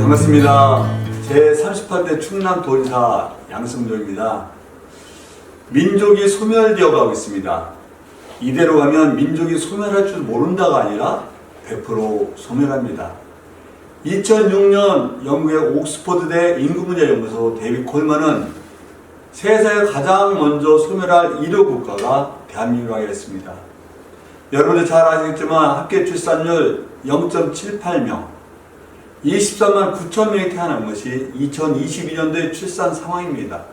반갑습니다. 제38대 충남도지사 양승조입니다. 민족이 소멸되어 가고 있습니다. 이대로 가면 민족이 소멸할 줄 모른다가 아니라 100% 소멸합니다. 2006년 영국의 옥스퍼드대 인구문제연구소 데이빗 콜먼은 세상에 가장 먼저 소멸할 1호 국가가 대한민국이라고 했습니다. 여러분들 잘 아시겠지만 합계 출산율 0.78명, 23만 9천 명이 태어난 것이 2022년도의 출산 상황입니다.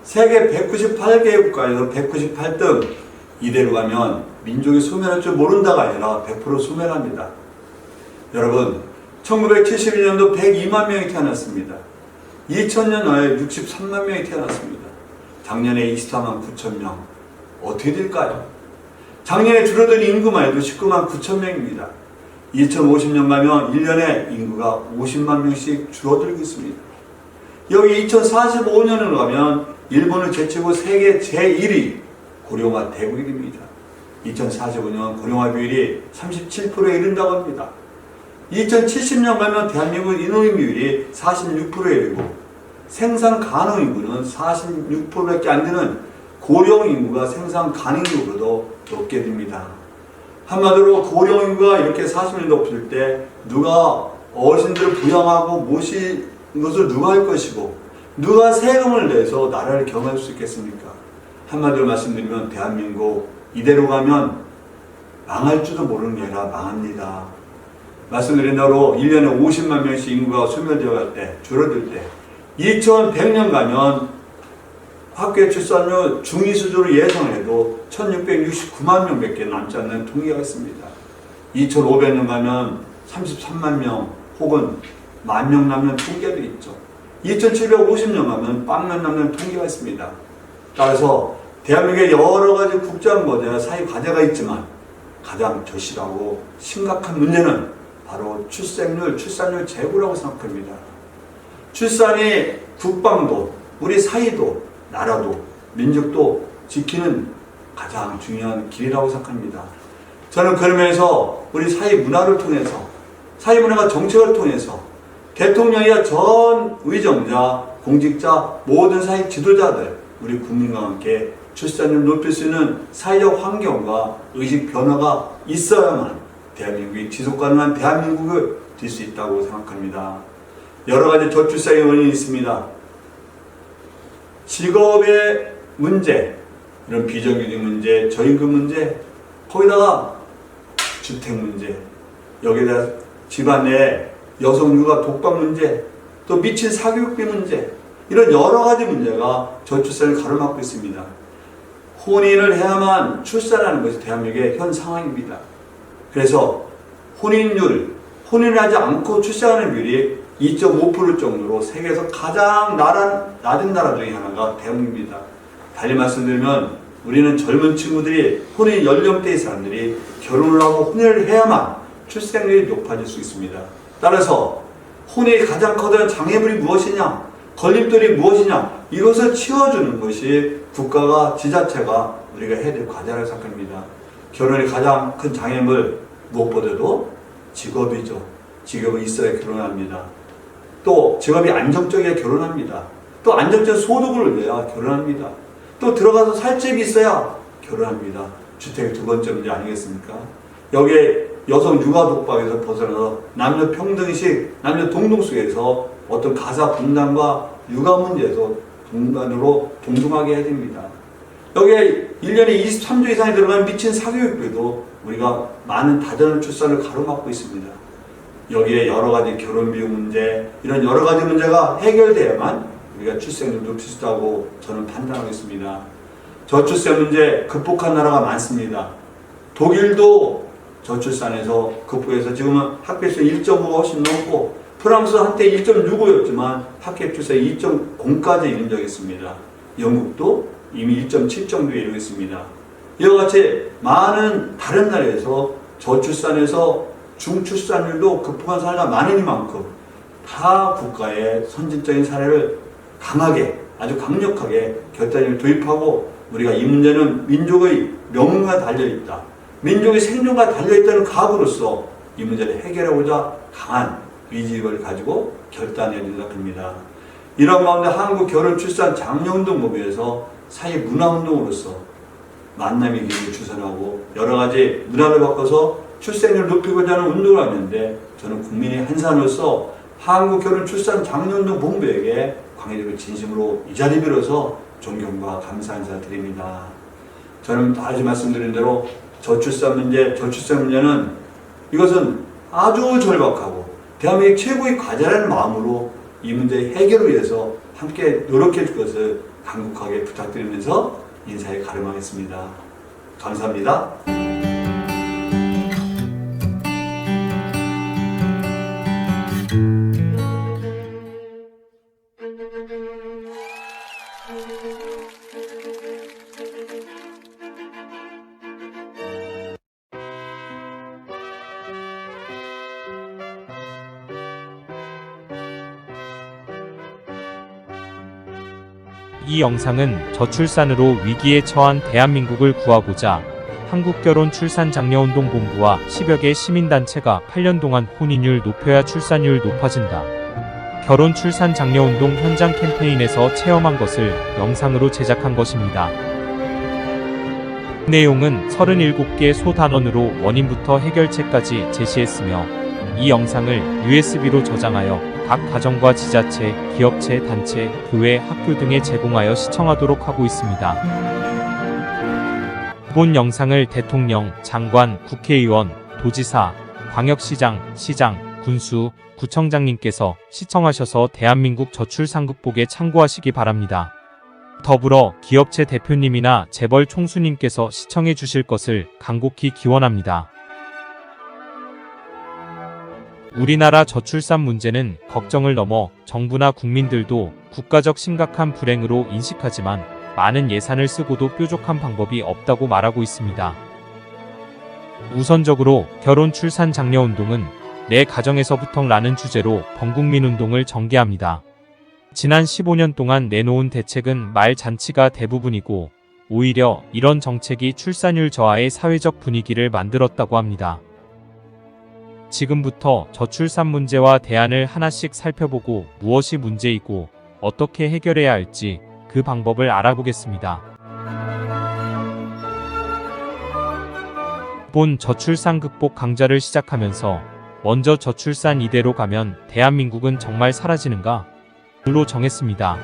세계 198개 국가에서 198등, 이대로 가면 민족이 소멸할 줄 모른다가 아니라 100% 소멸합니다. 여러분, 1971년도 102만 명이 태어났습니다. 2000년에 63만 명이 태어났습니다. 작년에 24만 9천 명. 어떻게 될까요? 작년에 줄어든 인구만 해도 19만 9천 명입니다. 2050년 가면 1년에 인구가 50만 명씩 줄어들고 있습니다. 여기 2045년으로 가면 일본을 제치고 세계 제1위 고령화 대국이 됩니다. 2045년 고령화 비율이 37%에 이른다고 합니다. 2070년 가면 대한민국 인口비율이 46%에 이르고 생산 가능 인구는 46%밖에 안 되는 고령 인구가 생산 가능 인구보다도 높게 됩니다. 한마디로 고령 인구가 이렇게 40년 높을 때 누가 어르신들을 부양하고 모시는 것을 누가 할 것이고 누가 세금을 내서 나라를 경영할 수 있겠습니까? 한마디로 말씀드리면 대한민국 이대로 가면 망할 줄도 모르는 게 아니라 망합니다. 말씀드린 대로 1년에 50만 명씩 인구가 소멸되어 갈 때, 줄어들 때 2100년 가면 학교 출산율 중위 수준으로 예상을 해도 1669만 명밖에 남지 않는 통계가 있습니다. 2500년 가면 33만 명 혹은 10,000명 남는 통계도 있죠. 2750년 가면 10,000명 남는 통계가 있습니다. 따라서 대한민국에 여러 가지 국제적 과제와 사회 과제가 있지만 가장 절실하고 심각한 문제는 바로 출산율 제고라고 생각합니다. 출산이 국방도, 우리 사회도, 나라도, 민족도 지키는 가장 중요한 길이라고 생각합니다. 저는 그러면서 우리 사회 문화를 통해서, 사회 문화가 정책을 통해서 대통령이야 전 의정자, 공직자, 모든 사회 지도자들, 우리 국민과 함께 출산율을 높일 수 있는 사회적 환경과 의식 변화가 있어야만 대한민국이 지속가능한 대한민국을 될 수 있다고 생각합니다. 여러 가지 저출산의 원인이 있습니다. 직업의 문제, 이런 비정규직 문제, 저임금 문제, 거기다가 주택 문제, 여기다 집안 내 여성 육아 독박 문제, 또 미친 사교육비 문제, 이런 여러 가지 문제가 저출산을 가로막고 있습니다. 혼인을 해야만 출산하는 것이 대한민국의 현 상황입니다. 그래서 혼인을 하지 않고 출산하는 비율이 2.5% 정도로 세계에서 가장 낮은 나라 중에 하나가 대한민국입니다. 달리 말씀드리면 우리는 젊은 친구들이 혼인 연령대의 사람들이 결혼을 하고 혼인을 해야만 출생률이 높아질 수 있습니다. 따라서 혼인의 가장 커다란 장애물이 무엇이냐, 걸림돌이 무엇이냐, 이것을 치워주는 것이 국가가, 지자체가 우리가 해야 될 과제라고 생각합니다. 결혼의 가장 큰 장애물 무엇보다도 직업이죠. 직업이 있어야 결혼합니다. 또 직업이 안정적이어야 결혼합니다. 또 안정적인 소득을 올려야 결혼합니다. 또 들어가서 살 집이 있어야 결혼합니다. 주택 두 번째 문제 아니겠습니까? 여기에 여성 육아 독박에서 벗어나서 남녀 평등식, 남녀 동등속에서 어떤 가사 분담과 육아 문제에서 동반으로 동등하게 해야 됩니다. 여기에 1년에 23조 이상이 들어가는 미친 사교육비도 우리가 많은 다자녀 출산을 가로막고 있습니다. 여기에 여러 가지 결혼 비용 문제, 이런 여러 가지 문제가 해결돼야만 우리가 출생률을 높일 수 있다고 저는 판단하고 있습니다. 저출생 문제 극복한 나라가 많습니다. 독일도 저출산에서 극복해서 지금은 합계수 1.5가 훨씬 넘고, 프랑스 한때 1.65였지만 합계출산 2.0까지 이른 적이 있습니다. 영국도 이미 1.7 정도에 이르고 있습니다. 이와 같이 많은 다른 나라에서 저출산에서 중출산율도 극복한 사례가 많으니만큼 타 국가의 선진적인 사례를 강하게, 아주 강력하게 결단을 도입하고, 우리가 이 문제는 민족의 명예가 달려있다, 민족의 생존과 달려있다는 각오로서 이 문제를 해결하고자 강한 위기를 가지고 결단해야 된다고 합니다. 이런 가운데 한국 결혼 출산 장려운동법에서 사회 문화운동으로서 만남의 기회를 주선하고 여러 가지 문화를 바꿔서 출생률을 높이고자 하는 운동을 하는데 저는 국민의 한 사람으로서 한국 결혼 출산 장려운동 본부에게 광해적으로 진심으로 이 자리 빌어서 존경과 감사 인사 드립니다. 저는 다시 말씀드린 대로 저출산 문제는 이것은 아주 절박하고 대한민국 최고의 과제라는 마음으로 이 문제 해결을 위해서 함께 노력해 줄 것을 간곡하게 부탁드리면서 인사에 가름하겠습니다. 감사합니다. 이 영상은 저출산으로 위기에 처한 대한민국을 구하고자 한국결혼출산장려운동본부와 10여 개 시민단체가 8년 동안 혼인율 높여야 출산율 높아진다. 결혼출산장려운동 현장 캠페인에서 체험한 것을 영상으로 제작한 것입니다. 내용은 37개 소단원으로 원인부터 해결책까지 제시했으며 이 영상을 USB로 저장하여 각 가정과 지자체, 기업체, 단체, 교회, 학교 등에 제공하여 시청하도록 하고 있습니다. 본 영상을 대통령, 장관, 국회의원, 도지사, 광역시장, 시장, 군수, 구청장님께서 시청하셔서 대한민국 저출산 극복에 참고하시기 바랍니다. 더불어 기업체 대표님이나 재벌 총수님께서 시청해 주실 것을 간곡히 기원합니다. 우리나라 저출산 문제는 걱정을 넘어 정부나 국민들도 국가적 심각한 불행으로 인식하지만 많은 예산을 쓰고도 뾰족한 방법이 없다고 말하고 있습니다. 우선적으로 결혼출산장려운동은 내 가정에서부터라는 주제로 범국민운동을 전개합니다. 지난 15년 동안 내놓은 대책은 말 잔치가 대부분이고 오히려 이런 정책이 출산율 저하의 사회적 분위기를 만들었다고 합니다. 지금부터 저출산 문제와 대안을 하나씩 살펴보고 무엇이 문제이고 어떻게 해결해야 할지 그 방법을 알아보겠습니다. 본 저출산 극복 강좌를 시작하면서 먼저 저출산 이대로 가면 대한민국은 정말 사라지는가? 로 정했습니다.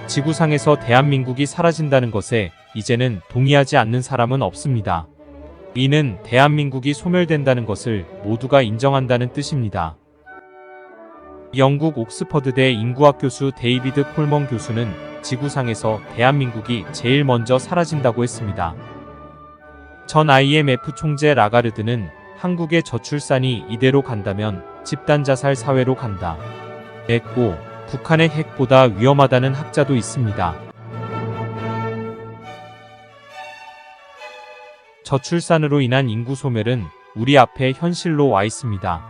지구상에서 대한민국이 사라진다는 것에 이제는 동의하지 않는 사람은 없습니다. 이는 대한민국이 소멸된다는 것을 모두가 인정한다는 뜻입니다. 영국 옥스퍼드대 인구학 교수 데이비드 콜먼 교수는 지구상에서 대한민국이 제일 먼저 사라진다고 했습니다. 전 IMF 총재 라가르드는 한국의 저출산이 이대로 간다면 집단자살 사회로 간다. 했고 북한의 핵보다 위험하다는 학자도 있습니다. 저출산으로 인한 인구 소멸은 우리 앞에 현실로 와 있습니다.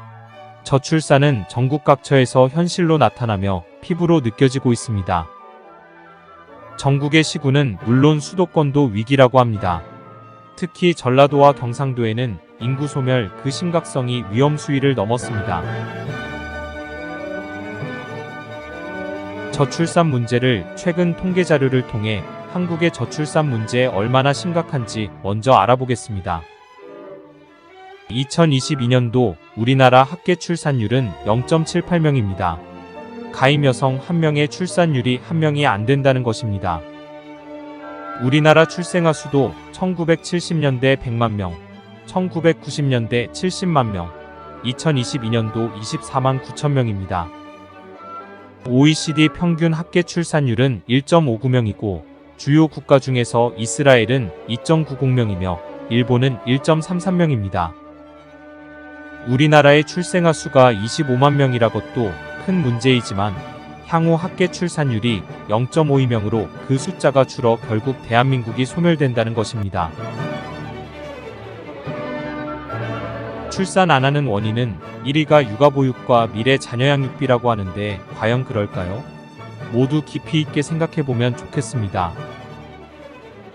저출산은 전국 각처에서 현실로 나타나며 피부로 느껴지고 있습니다. 전국의 시군은 물론 수도권도 위기라고 합니다. 특히 전라도와 경상도에는 인구 소멸 그 심각성이 위험 수위를 넘었습니다. 저출산 문제를 최근 통계 자료를 통해 한국의 저출산 문제 얼마나 심각한지 먼저 알아보겠습니다. 2022년도 우리나라 합계 출산율은 0.78명입니다. 가임 여성 1명의 출산율이 1명이 안 된다는 것입니다. 우리나라 출생아 수도 1970년대 100만 명, 1990년대 70만 명, 2022년도 24만 9천 명입니다. OECD 평균 합계 출산율은 1.59명이고 주요 국가 중에서 이스라엘은 2.90명이며 일본은 1.33명입니다. 우리나라의 출생아 수가 25만 명이라 것도 큰 문제이지만 향후 합계 출산율이 0.52명으로 그 숫자가 줄어 결국 대한민국이 소멸된다는 것입니다. 출산 안 하는 원인은 1위가 육아보육과 미래 자녀 양육비라고 하는데 과연 그럴까요? 모두 깊이 있게 생각해보면 좋겠습니다.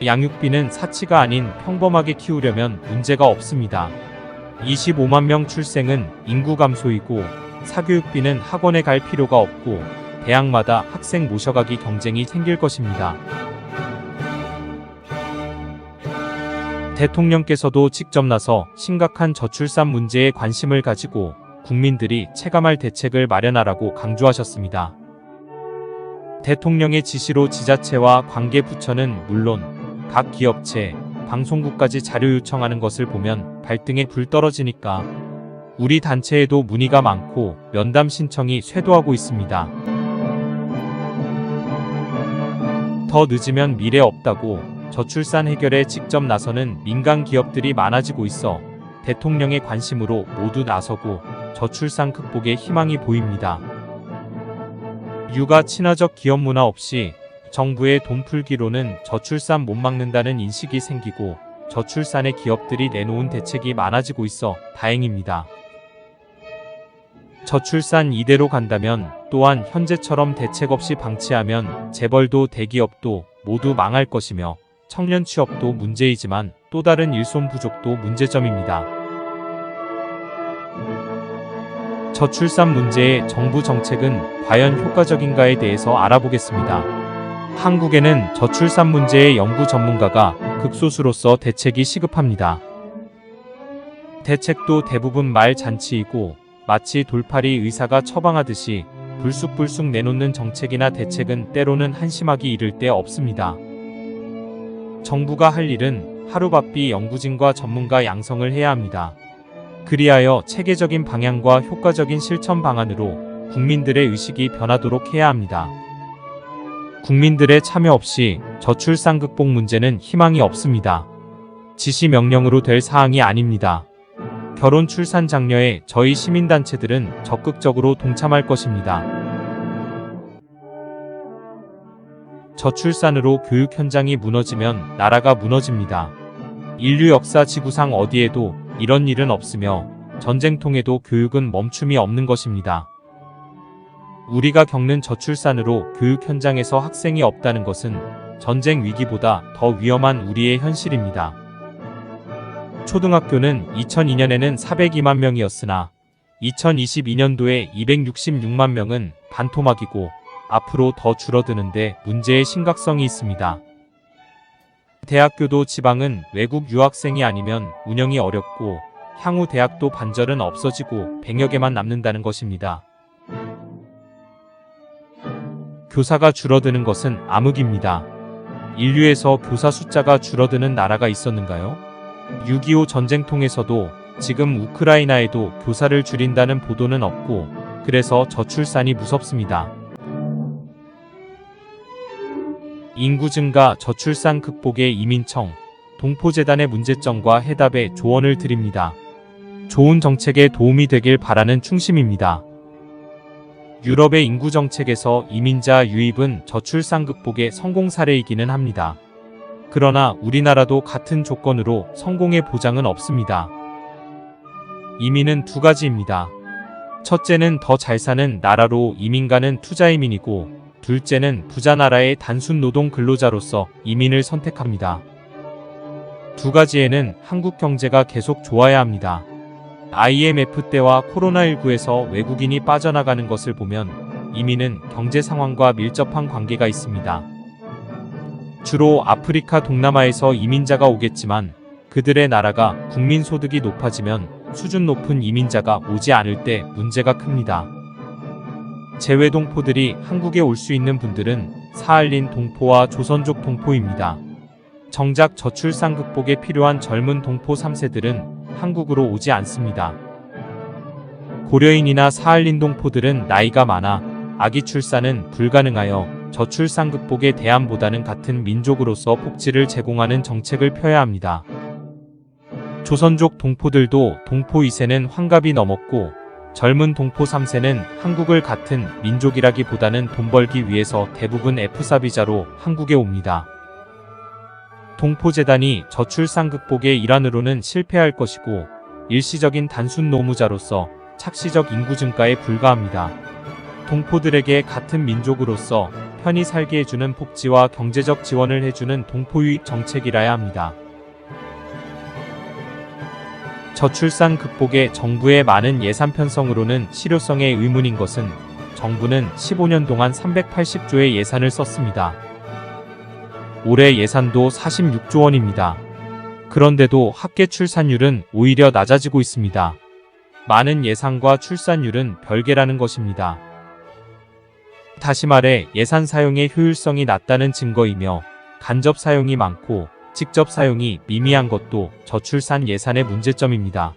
양육비는 사치가 아닌 평범하게 키우려면 문제가 없습니다. 25만 명 출생은 인구 감소이고 사교육비는 학원에 갈 필요가 없고 대학마다 학생 모셔가기 경쟁이 생길 것입니다. 대통령께서도 직접 나서 심각한 저출산 문제에 관심을 가지고 국민들이 체감할 대책을 마련하라고 강조하셨습니다. 대통령의 지시로 지자체와 관계부처는 물론 각 기업체, 방송국까지 자료 요청하는 것을 보면 발등에 불 떨어지니까 우리 단체에도 문의가 많고 면담 신청이 쇄도하고 있습니다. 더 늦으면 미래 없다고 저출산 해결에 직접 나서는 민간 기업들이 많아지고 있어 대통령의 관심으로 모두 나서고 저출산 극복에 희망이 보입니다. 육아 친화적 기업 문화 없이 정부의 돈 풀기로는 저출산 못 막는다는 인식이 생기고 저출산의 기업들이 내놓은 대책이 많아지고 있어 다행입니다. 저출산 이대로 간다면 또한 현재처럼 대책 없이 방치하면 재벌도 대기업도 모두 망할 것이며 청년 취업도 문제이지만 또 다른 일손 부족도 문제점입니다. 저출산 문제의 정부 정책은 과연 효과적인가에 대해서 알아보겠습니다. 한국에는 저출산 문제의 연구 전문가가 극소수로서 대책이 시급합니다. 대책도 대부분 말 잔치이고 마치 돌팔이 의사가 처방하듯이 불쑥불쑥 내놓는 정책이나 대책은 때로는 한심하기 이를 데 없습니다. 정부가 할 일은 하루바삐 연구진과 전문가 양성을 해야 합니다. 그리하여 체계적인 방향과 효과적인 실천 방안으로 국민들의 의식이 변하도록 해야 합니다. 국민들의 참여 없이 저출산 극복 문제는 희망이 없습니다. 지시 명령으로 될 사항이 아닙니다. 결혼 출산 장려에 저희 시민단체들은 적극적으로 동참할 것입니다. 저출산으로 교육 현장이 무너지면 나라가 무너집니다. 인류 역사 지구상 어디에도 이런 일은 없으며 전쟁통에도 교육은 멈춤이 없는 것입니다. 우리가 겪는 저출산으로 교육 현장에서 학생이 없다는 것은 전쟁 위기보다 더 위험한 우리의 현실입니다. 초등학교는 2002년에는 402만 명이었으나 2022년도에 266만 명은 반토막이고 앞으로 더 줄어드는데 문제의 심각성이 있습니다. 대학교도 지방은 외국 유학생이 아니면 운영이 어렵고 향후 대학도 반절은 없어지고 100여 개만 남는다는 것입니다. 교사가 줄어드는 것은 암흑입니다. 인류에서 교사 숫자가 줄어드는 나라가 있었는가요? 6.25 전쟁통에서도 지금 우크라이나에도 교사를 줄인다는 보도는 없고 그래서 저출산이 무섭습니다. 인구 증가 저출산 극복의 이민청, 동포재단의 문제점과 해답에 조언을 드립니다. 좋은 정책에 도움이 되길 바라는 충심입니다. 유럽의 인구 정책에서 이민자 유입은 저출산 극복의 성공 사례이기는 합니다. 그러나 우리나라도 같은 조건으로 성공의 보장은 없습니다. 이민은 두 가지입니다. 첫째는 더 잘 사는 나라로 이민 가는 투자이민이고 둘째는 부자 나라의 단순 노동 근로자로서 이민을 선택합니다. 두 가지에는 한국 경제가 계속 좋아야 합니다. IMF 때와 코로나19에서 외국인이 빠져나가는 것을 보면 이민은 경제 상황과 밀접한 관계가 있습니다. 주로 아프리카 동남아에서 이민자가 오겠지만 그들의 나라가 국민 소득이 높아지면 수준 높은 이민자가 오지 않을 때 문제가 큽니다. 재외동포들이 한국에 올 수 있는 분들은 사할린 동포와 조선족 동포입니다. 정작 저출산 극복에 필요한 젊은 동포 3세들은 한국으로 오지 않습니다. 고려인이나 사할린 동포들은 나이가 많아 아기 출산은 불가능하여 저출산 극복의 대안보다는 같은 민족으로서 복지를 제공하는 정책을 펴야 합니다. 조선족 동포들도 동포 2세는 환갑이 넘었고 젊은 동포 3세는 한국을 같은 민족이라기보다는 돈 벌기 위해서 대부분 F4 비자로 한국에 옵니다. 동포재단이 저출산 극복의 일환으로는 실패할 것이고 일시적인 단순 노무자로서 착시적 인구 증가에 불과합니다. 동포들에게 같은 민족으로서 편히 살게 해주는 복지와 경제적 지원을 해주는 동포유입 정책이라야 합니다. 저출산 극복에 정부의 많은 예산 편성으로는 실효성에 의문인 것은 정부는 15년 동안 380조의 예산을 썼습니다. 올해 예산도 46조 원입니다. 그런데도 합계 출산율은 오히려 낮아지고 있습니다. 많은 예산과 출산율은 별개라는 것입니다. 다시 말해 예산 사용의 효율성이 낮다는 증거이며 간접 사용이 많고 직접 사용이 미미한 것도 저출산 예산의 문제점입니다.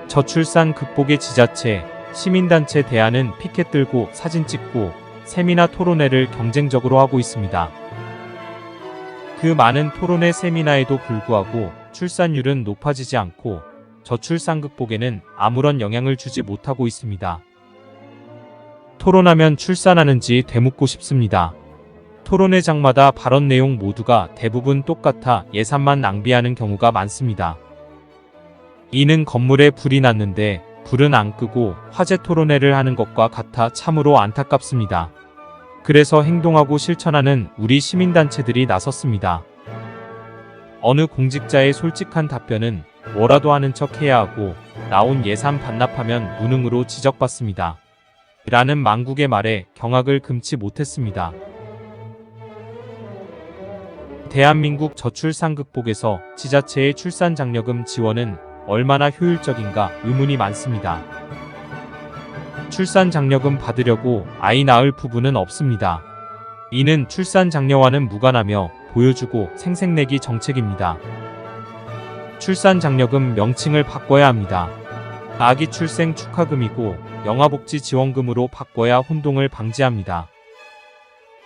저출산 극복의 지자체, 시민단체 대안은 피켓 들고 사진 찍고 세미나 토론회를 경쟁적으로 하고 있습니다. 그 많은 토론회 세미나에도 불구하고 출산율은 높아지지 않고 저출산 극복에는 아무런 영향을 주지 못하고 있습니다. 토론하면 출산하는지 되묻고 싶습니다. 토론회장마다 발언 내용 모두가 대부분 똑같아 예산만 낭비하는 경우가 많습니다. 이는 건물에 불이 났는데 불은 안 끄고 화재 토론회를 하는 것과 같아 참으로 안타깝습니다. 그래서 행동하고 실천하는 우리 시민단체들이 나섰습니다. 어느 공직자의 솔직한 답변은 뭐라도 하는 척 해야 하고 나온 예산 반납하면 무능으로 지적받습니다. 라는 망국의 말에 경악을 금치 못했습니다. 대한민국 저출산 극복에서 지자체의 출산장려금 지원은 얼마나 효율적인가 의문이 많습니다. 출산장려금 받으려고 아이 낳을 부부는 없습니다. 이는 출산장려와는 무관하며 보여주고 생색내기 정책입니다. 출산장려금 명칭을 바꿔야 합니다. 아기 출생 축하금이고 영아복지지원금으로 바꿔야 혼동을 방지합니다.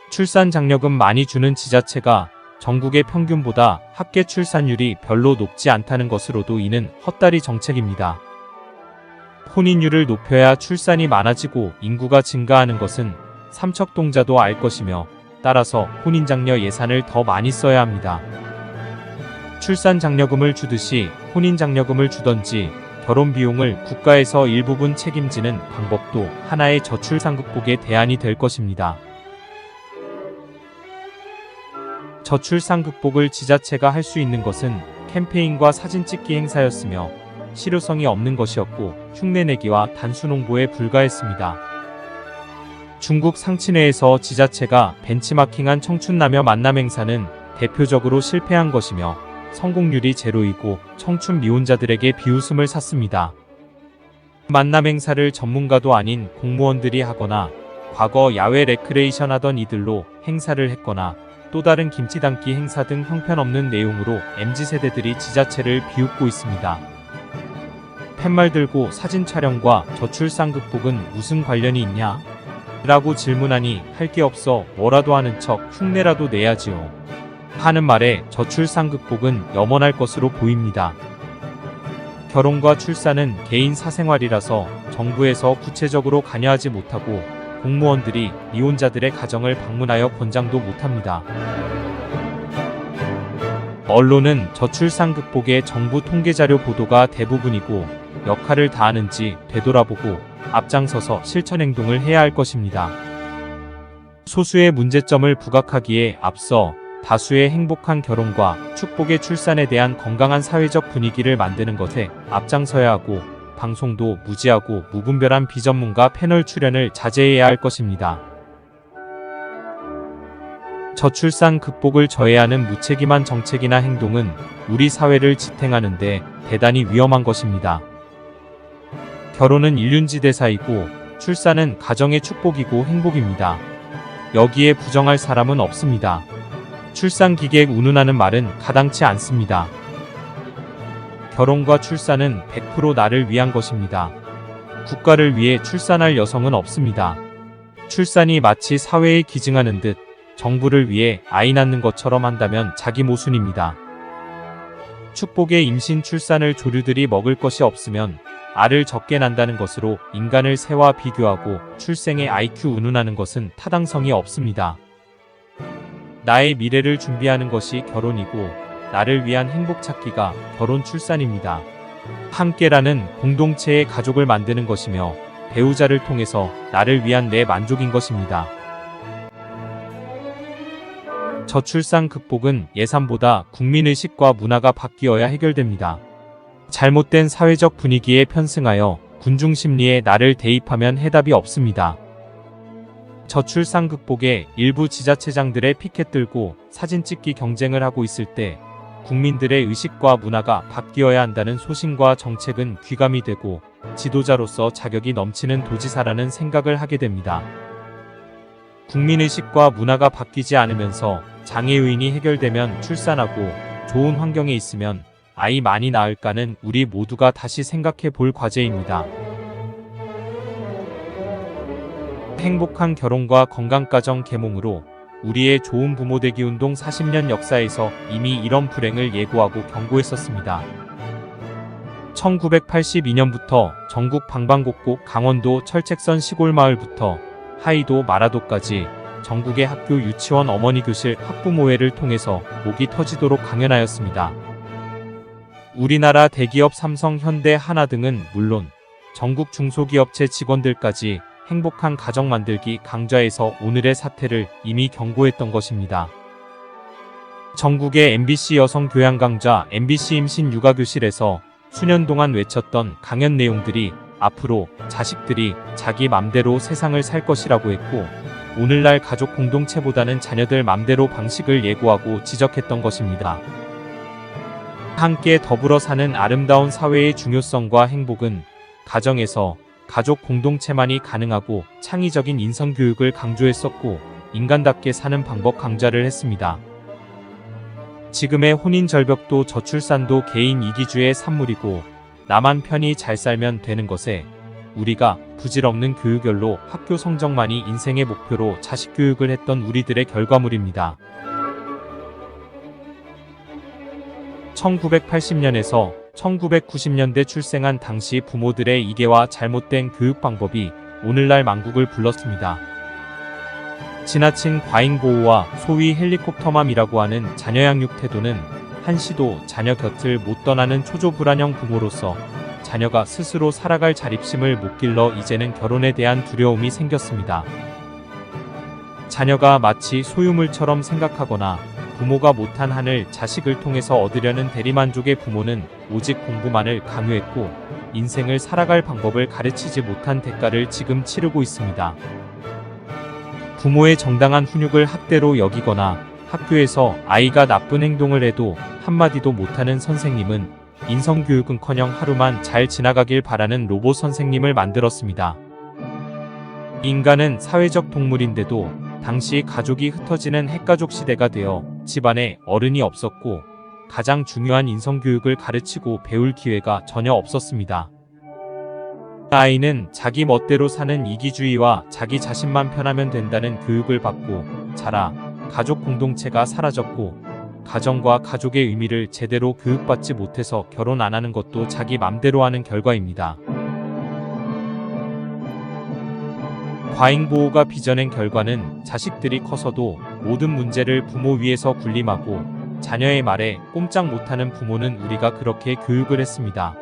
출산장려금 많이 주는 지자체가 전국의 평균보다 합계 출산율이 별로 높지 않다는 것으로도 이는 헛다리 정책입니다. 혼인율을 높여야 출산이 많아지고 인구가 증가하는 것은 삼척동자도 알 것이며 따라서 혼인장려 예산을 더 많이 써야 합니다. 출산장려금을 주듯이 혼인장려금을 주던지 결혼 비용을 국가에서 일부분 책임지는 방법도 하나의 저출산 극복의 대안이 될 것입니다. 저출산 극복을 지자체가 할 수 있는 것은 캠페인과 사진 찍기 행사였으며 실효성이 없는 것이었고 흉내내기와 단순 홍보에 불과했습니다. 중국 상친회에서 지자체가 벤치마킹한 청춘남녀 만남 행사는 대표적으로 실패한 것이며 성공률이 제로이고 청춘 미혼자들에게 비웃음을 샀습니다. 만남 행사를 전문가도 아닌 공무원들이 하거나 과거 야외 레크레이션 하던 이들로 행사를 했거나 또 다른 김치 담기 행사 등 형편없는 내용으로 MZ세대들이 지자체를 비웃고 있습니다. 팻말 들고 사진 촬영과 저출산 극복은 무슨 관련이 있냐? 라고 질문하니 할 게 없어 뭐라도 하는 척 흉내라도 내야지요. 하는 말에 저출산 극복은 염원할 것으로 보입니다. 결혼과 출산은 개인 사생활이라서 정부에서 구체적으로 관여하지 못하고 공무원들이 미혼자들의 가정을 방문하여 권장도 못합니다. 언론은 저출산 극복의 정부 통계자료 보도가 대부분이고 역할을 다하는지 되돌아보고 앞장서서 실천행동을 해야 할 것입니다. 소수의 문제점을 부각하기에 앞서 다수의 행복한 결혼과 축복의 출산에 대한 건강한 사회적 분위기를 만드는 것에 앞장서야 하고 방송도 무지하고 무분별한 비전문가 패널 출연을 자제해야 할 것입니다. 저출산 극복을 저해하는 무책임한 정책이나 행동은 우리 사회를 지탱하는데 대단히 위험한 것입니다. 결혼은 일륜지대사이고 출산은 가정의 축복이고 행복입니다. 여기에 부정할 사람은 없습니다. 출산 기계에 운운하는 말은 가당치 않습니다. 결혼과 출산은 100% 나를 위한 것입니다. 국가를 위해 출산할 여성은 없습니다. 출산이 마치 사회에 기증하는 듯 정부를 위해 아이 낳는 것처럼 한다면 자기 모순입니다. 축복의 임신 출산을 조류들이 먹을 것이 없으면 알을 적게 낳는다는 것으로 인간을 새와 비교하고 출생의 IQ 운운하는 것은 타당성이 없습니다. 나의 미래를 준비하는 것이 결혼이고 나를 위한 행복 찾기가 결혼 출산입니다. 함께라는 공동체의 가족을 만드는 것이며 배우자를 통해서 나를 위한 내 만족인 것입니다. 저출산 극복은 예산보다 국민의식과 문화가 바뀌어야 해결됩니다. 잘못된 사회적 분위기에 편승하여 군중 심리에 나를 대입하면 해답이 없습니다. 저출산 극복에 일부 지자체장들의 피켓 들고 사진 찍기 경쟁을 하고 있을 때 국민들의 의식과 문화가 바뀌어야 한다는 소신과 정책은 귀감이 되고 지도자로서 자격이 넘치는 도지사라는 생각을 하게 됩니다. 국민의식과 문화가 바뀌지 않으면서 장애 요인이 해결되면 출산하고 좋은 환경에 있으면 아이 많이 낳을까는 우리 모두가 다시 생각해 볼 과제입니다. 행복한 결혼과 건강가정 계몽으로 우리의 좋은 부모 되기 운동 40년 역사에서 이미 이런 불행을 예고하고 경고했었습니다. 1982년부터 전국 방방곡곡 강원도 철책선 시골마을부터 하이도 마라도까지 전국의 학교 유치원 어머니 교실 학부모회를 통해서 목이 터지도록 강연하였습니다. 우리나라 대기업 삼성, 현대, 하나 등은 물론 전국 중소기업체 직원들까지 행복한 가정 만들기 강좌에서 오늘의 사태를 이미 경고했던 것입니다. 전국의 MBC 여성 교양 강좌, MBC 임신 육아 교실에서 수년 동안 외쳤던 강연 내용들이 앞으로 자식들이 자기 맘대로 세상을 살 것이라고 했고, 오늘날 가족 공동체보다는 자녀들 맘대로 방식을 예고하고 지적했던 것입니다. 함께 더불어 사는 아름다운 사회의 중요성과 행복은 가정에서 가족 공동체만이 가능하고 창의적인 인성교육을 강조했었고, 인간답게 사는 방법 강좌를 했습니다. 지금의 혼인절벽도 저출산도 개인 이기주의 산물이고 나만 편히 잘 살면 되는 것에 우리가 부질없는 교육열로 학교 성적만이 인생의 목표로 자식 교육을 했던 우리들의 결과물입니다. 1980년에서 1990년대 출생한 당시 부모들의 이계와 잘못된 교육 방법이 오늘날 만국을 불렀습니다. 지나친 과잉보호와 소위 헬리콥터맘이라고 하는 자녀 양육 태도는 한시도 자녀 곁을 못 떠나는 초조불안형 부모로서 자녀가 스스로 살아갈 자립심을 못 길러 이제는 결혼에 대한 두려움이 생겼습니다. 자녀가 마치 소유물처럼 생각하거나 부모가 못한 한을 자식을 통해서 얻으려는 대리만족의 부모는 오직 공부만을 강요했고 인생을 살아갈 방법을 가르치지 못한 대가를 지금 치르고 있습니다. 부모의 정당한 훈육을 학대로 여기거나 학교에서 아이가 나쁜 행동을 해도 한마디도 못하는 선생님은 인성교육은커녕 하루만 잘 지나가길 바라는 로봇 선생님을 만들었습니다. 인간은 사회적 동물인데도 당시 가족이 흩어지는 핵가족 시대가 되어 집안에 어른이 없었고 가장 중요한 인성교육을 가르치고 배울 기회가 전혀 없었습니다. 아이는 자기 멋대로 사는 이기주의와 자기 자신만 편하면 된다는 교육을 받고 자라 가족 공동체가 사라졌고 가정과 가족의 의미를 제대로 교육받지 못해서 결혼 안 하는 것도 자기 맘대로 하는 결과입니다. 과잉보호가 빚어낸 결과는 자식들이 커서도 모든 문제를 부모 위에서 군림하고 자녀의 말에 꼼짝 못하는 부모는 우리가 그렇게 교육을 했습니다.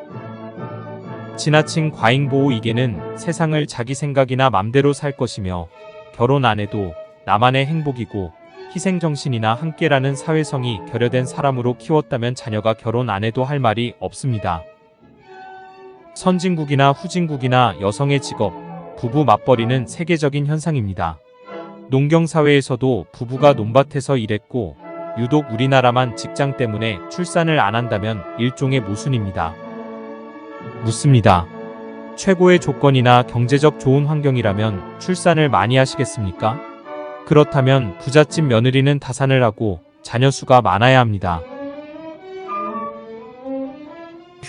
지나친 과잉보호 이계는 세상을 자기 생각이나 맘대로 살 것이며 결혼 안 해도 나만의 행복이고 희생정신이나 함께라는 사회성이 결여된 사람으로 키웠다면 자녀가 결혼 안 해도 할 말이 없습니다. 선진국이나 후진국이나 여성의 직업, 부부 맞벌이는 세계적인 현상입니다. 농경사회에서도 부부가 논밭에서 일했고 유독 우리나라만 직장 때문에 출산을 안 한다면 일종의 모순입니다. 묻습니다. 최고의 조건이나 경제적 좋은 환경이라면 출산을 많이 하시겠습니까? 그렇다면 부잣집 며느리는 다산을 하고 자녀 수가 많아야 합니다.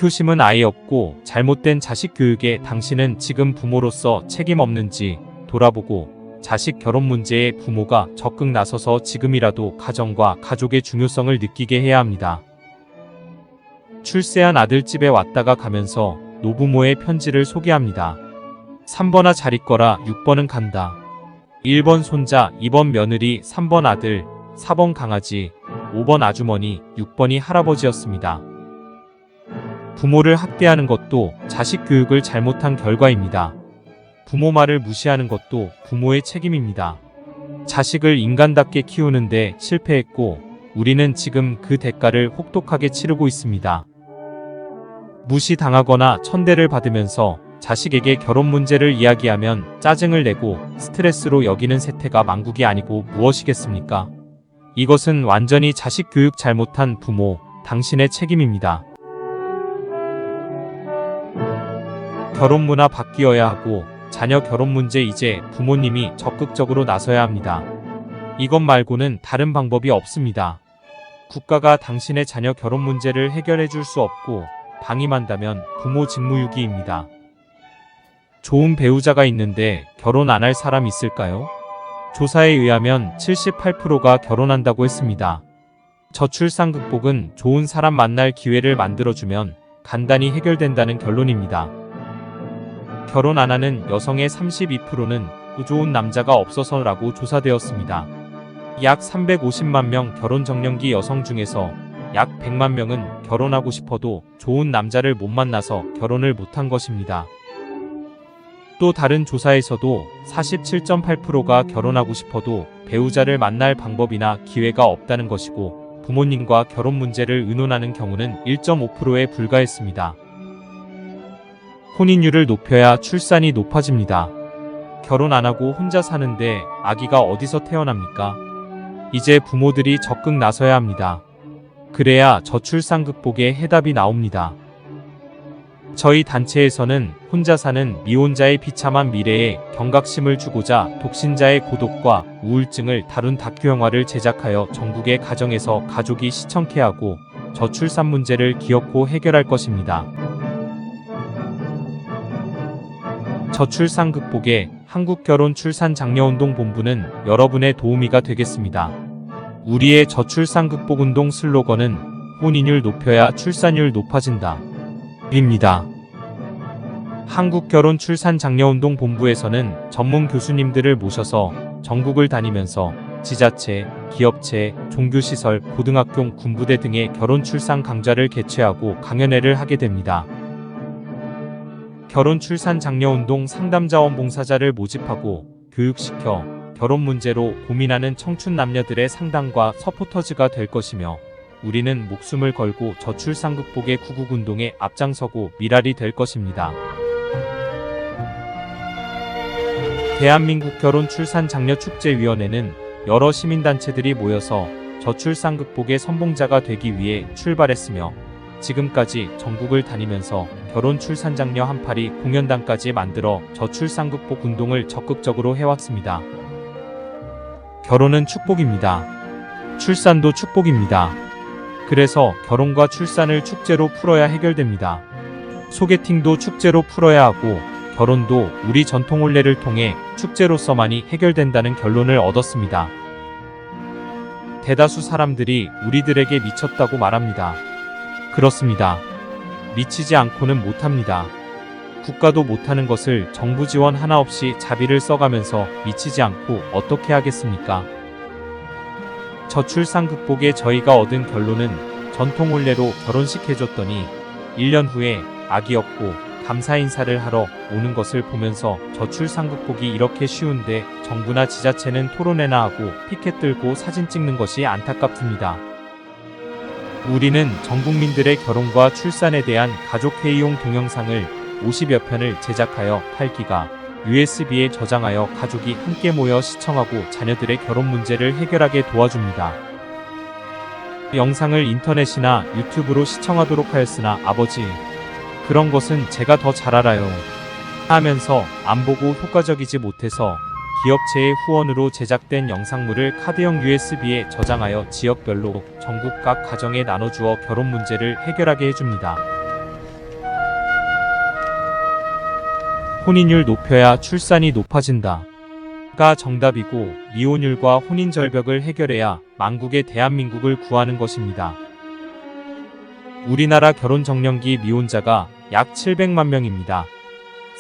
효심은 아예 없고 잘못된 자식 교육에 당신은 지금 부모로서 책임 없는지 돌아보고 자식 결혼 문제에 부모가 적극 나서서 지금이라도 가정과 가족의 중요성을 느끼게 해야 합니다. 출세한 아들 집에 왔다가 가면서 노부모의 편지를 소개합니다. 3번아 잘 있거라, 6번은 간다. 1번 손자, 2번 며느리, 3번 아들, 4번 강아지, 5번 아주머니, 6번이 할아버지였습니다. 부모를 학대하는 것도 자식 교육을 잘못한 결과입니다. 부모 말을 무시하는 것도 부모의 책임입니다. 자식을 인간답게 키우는데 실패했고 우리는 지금 그 대가를 혹독하게 치르고 있습니다. 무시당하거나 천대를 받으면서 자식에게 결혼 문제를 이야기하면 짜증을 내고 스트레스로 여기는 세태가 만국이 아니고 무엇이겠습니까? 이것은 완전히 자식 교육 잘못한 부모, 당신의 책임입니다. 결혼 문화 바뀌어야 하고 자녀 결혼 문제 이제 부모님이 적극적으로 나서야 합니다. 이것 말고는 다른 방법이 없습니다. 국가가 당신의 자녀 결혼 문제를 해결해 줄 수 없고 방임한다면 부모 직무유기입니다. 좋은 배우자가 있는데 결혼 안 할 사람 있을까요? 조사에 의하면 78%가 결혼한다고 했습니다. 저출산 극복은 좋은 사람 만날 기회를 만들어주면 간단히 해결된다는 결론입니다. 결혼 안 하는 여성의 32%는 좋은 남자가 없어서라고 조사되었습니다. 약 350만 명 결혼 정년기 여성 중에서 약 100만 명은 결혼하고 싶어도 좋은 남자를 못 만나서 결혼을 못한 것입니다. 또 다른 조사에서도 47.8%가 결혼하고 싶어도 배우자를 만날 방법이나 기회가 없다는 것이고 부모님과 결혼 문제를 의논하는 경우는 1.5%에 불과했습니다. 혼인율을 높여야 출산이 높아집니다. 결혼 안 하고 혼자 사는데 아기가 어디서 태어납니까? 이제 부모들이 적극 나서야 합니다. 그래야 저출산 극복에 해답이 나옵니다. 저희 단체에서는 혼자 사는 미혼자의 비참한 미래에 경각심을 주고자 독신자의 고독과 우울증을 다룬 다큐 영화를 제작하여 전국의 가정에서 가족이 시청케 하고 저출산 문제를 기어코 해결할 것입니다. 저출산 극복에 한국결혼출산장려운동본부는 여러분의 도우미가 되겠습니다. 우리의 저출산 극복운동 슬로건은 혼인율 높여야 출산율 높아진다. 입니다. 한국결혼출산장려운동본부에서는 전문 교수님들을 모셔서 전국을 다니면서 지자체, 기업체, 종교시설, 고등학교, 군부대 등의 결혼출산 강좌를 개최하고 강연회를 하게 됩니다. 결혼출산장려운동 상담자원봉사자를 모집하고 교육시켜 결혼 문제로 고민하는 청춘 남녀들의 상담과 서포터즈가 될 것이며 우리는 목숨을 걸고 저출산 극복의 구국운동에 앞장서고 미랄이 될 것입니다. 대한민국 결혼출산장려축제위원회는 여러 시민단체들이 모여서 저출산 극복의 선봉자가 되기 위해 출발했으며 지금까지 전국을 다니면서 결혼출산장려 한파리 공연단까지 만들어 저출산 극복 운동을 적극적으로 해왔습니다. 결혼은 축복입니다. 출산도 축복입니다. 그래서 결혼과 출산을 축제로 풀어야 해결됩니다. 소개팅도 축제로 풀어야 하고 결혼도 우리 전통 혼례를 통해 축제로서만이 해결된다는 결론을 얻었습니다. 대다수 사람들이 우리들에게 미쳤다고 말합니다. 그렇습니다. 미치지 않고는 못합니다. 국가도 못하는 것을 정부 지원 하나 없이 자비를 써가면서 미치지 않고 어떻게 하겠습니까? 저출산 극복에 저희가 얻은 결론은 전통 혼례로 결혼식 해줬더니 1년 후에 아기 없고 감사 인사를 하러 오는 것을 보면서 저출산 극복이 이렇게 쉬운데 정부나 지자체는 토론회나 하고 피켓 들고 사진 찍는 것이 안타깝습니다. 우리는 전 국민들의 결혼과 출산에 대한 가족회의용 동영상을 50여 편을 제작하여 8기가 USB에 저장하여 가족이 함께 모여 시청하고 자녀들의 결혼 문제를 해결하게 도와줍니다. 영상을 인터넷이나 유튜브로 시청하도록 하였으나 아버지, 그런 것은 제가 더 잘 알아요. 하면서 안 보고 효과적이지 못해서 기업체의 후원으로 제작된 영상물을 카드형 USB에 저장하여 지역별로 전국 각 가정에 나눠주어 결혼 문제를 해결하게 해줍니다. 혼인율 높여야 출산이 높아진다. 가 정답이고 미혼율과 혼인 절벽을 해결해야 만국의 대한민국을 구하는 것입니다. 우리나라 결혼 정년기 미혼자가 약 700만 명입니다.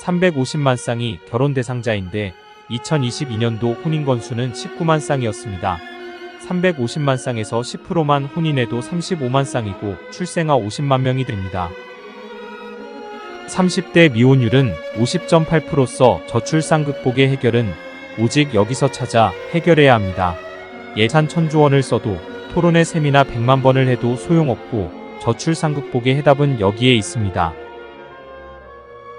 350만 쌍이 결혼 대상자인데 2022년도 혼인 건수는 19만 쌍이었습니다. 350만 쌍에서 10%만 혼인해도 35만 쌍이고 출생아 50만 명이 됩니다. 30대 미혼율은 50.8%서 저출산 극복의 해결은 오직 여기서 찾아 해결해야 합니다. 예산 1000조 원을 써도 토론의 세미나 100만 번을 해도 소용없고 저출산 극복의 해답은 여기에 있습니다.